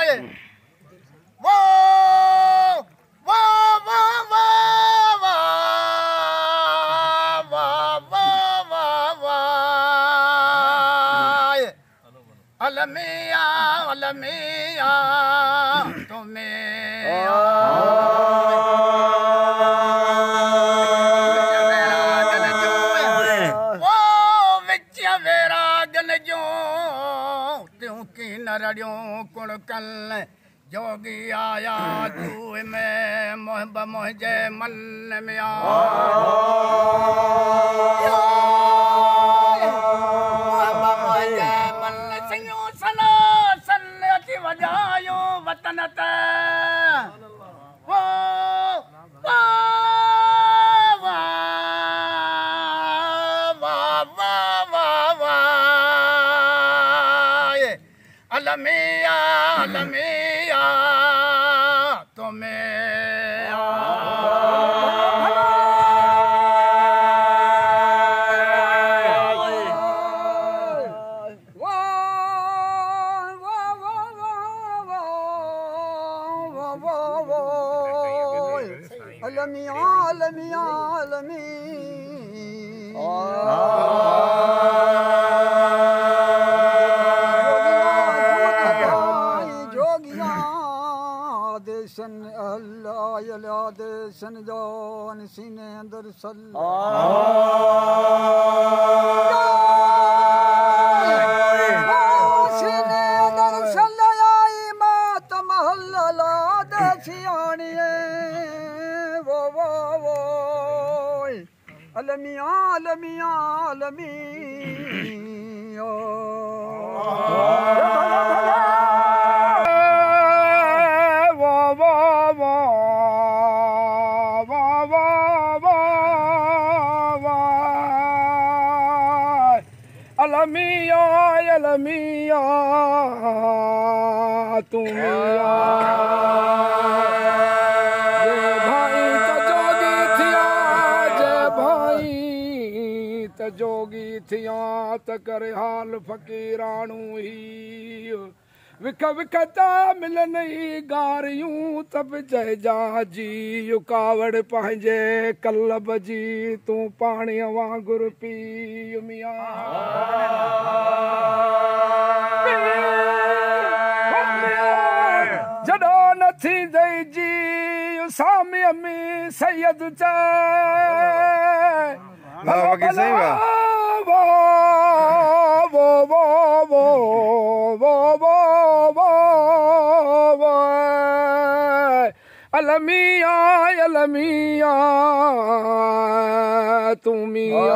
वो वो वो वो वो वो वो वो अलमिया अलमिया तुम्हें नरड़ियों कुड़कल जोगी आया तू में मोहब मोहजे मन में आ मोहब मोहजे मन सियो सना सन अति वजायो वतन ते वो वा वा वा वा वा वा अलमिया अलमिया तुम्हें अलमिया अलमिया देशन अल्लाह देशन जान सीने अंदर सीने अंदर सल्लाई मात महल्ला दसियानी वो अलमिया अलमिया अलमिया अलमिया अलमिया तुमिया जे भाई तजोगी थिया जे भाई तजोगी थिया त करे हाल फकीराणू ही विख विखता मिलनि गारियूं तब जय जा जी युकावड़ पंहिंजे कलब जी तूं पाणीअ वांगुर पी मिया जॾो न थींदई जी सामीअ में सैयद चए अलमिया अलमिया तुमिया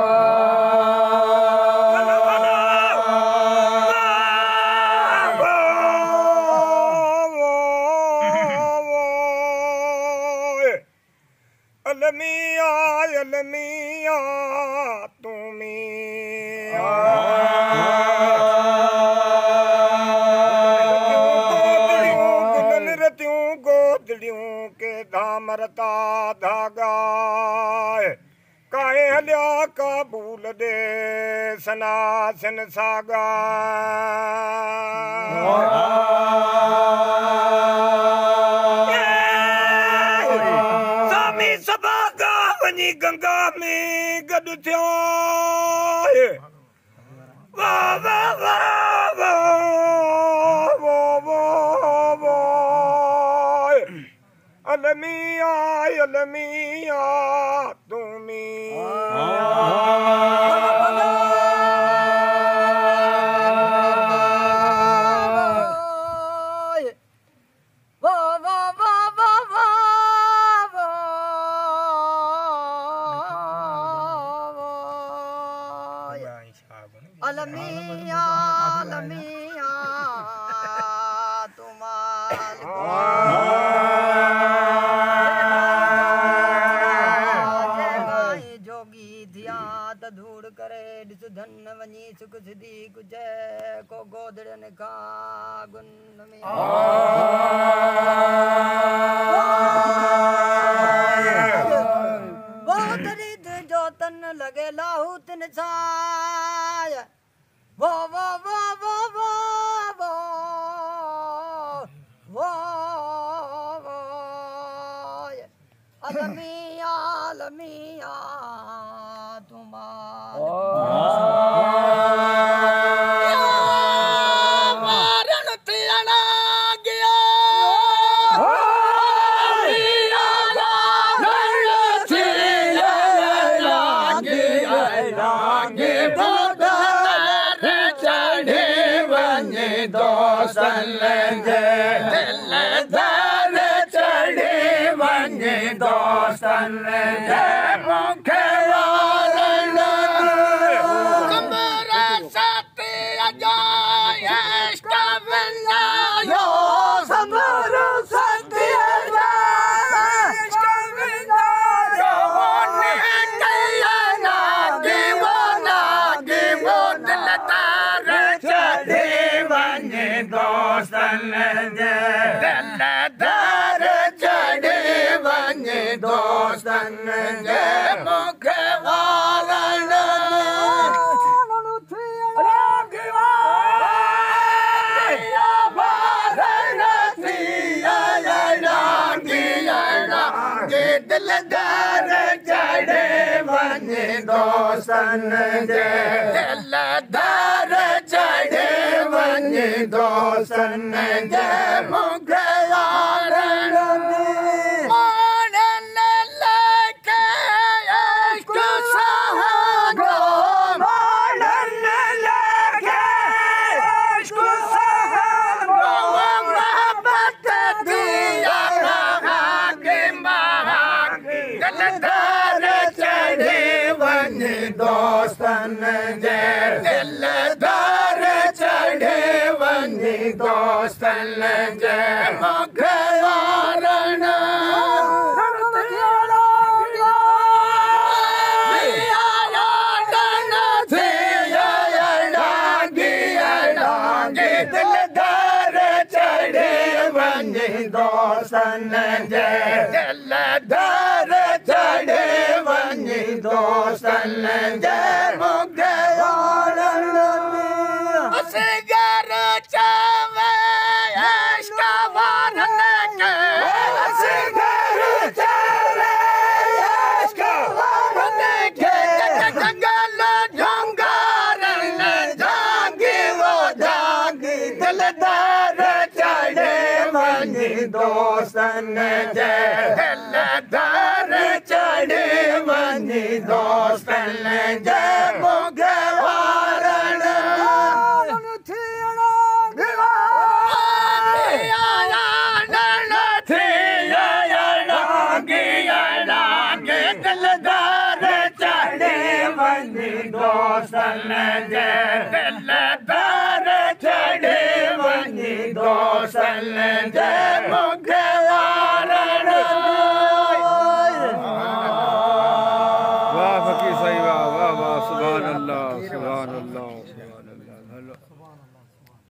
अलमिया अलमिया तुमिया के धामरता धागा काहे हलिया काबूल दे सना सिन सागा सामी सबागा वनी गंगा में गड थियो वाह वाह वाह अलमिया अलमिया तुमिया अलमिया अलमिया धूड़ करे दिस धन वनी सुख सिद्धि कुजय को गोदड़न का गुन में बहुत रिद जो तन लगे लाहू तिन छाय वो वो वो वो वो वो आलमिया तुम्हारे मारन थियणा गया दोस्तन जे दिलदार चढ़ी वञे दोस्तन जे मूंखे वारन कमर साथी अजा इश्क विञायो कमर साथी अजा इश्क विञायो वो दिलदार चढ़ी वञे दोस्तन जे दिलदार चढ़ी वञे दोस्तन जे मूंखे वारन दिलदार चढ़े वञे दोस्तन जे दिलदार चढ़े वञे दोस्तन जे मूंखे वारन माणन लेके इश्क सहारो माणन लेके इश्क सहारो मोहब्बत दिया दिलदार चढ़े वञे दोस्तन जे दिलदार चढ़े वञे दोस्तन जे मूंखे वारन दिलदार चढ़े वञे दोस्तन जे दिलदार चढ़े वञे दोस्तन जे मूंखे वारन असगर चवे इश्क वारन के असगर चवे इश्क वारन के जंगल झंगारन जागी वो जागी दिलदार चढ़े वञे दोस्तन जे दिलदार चढ़े वञे दोस्तन जे मूंखे वारन दिलदार चढ़े वञे दोस्तन जे दिलदार चढ़े वञे दोस्तन जे मूंखे वारन वाह फकीर साईं वाह वाह वाह सुभान अल्लाह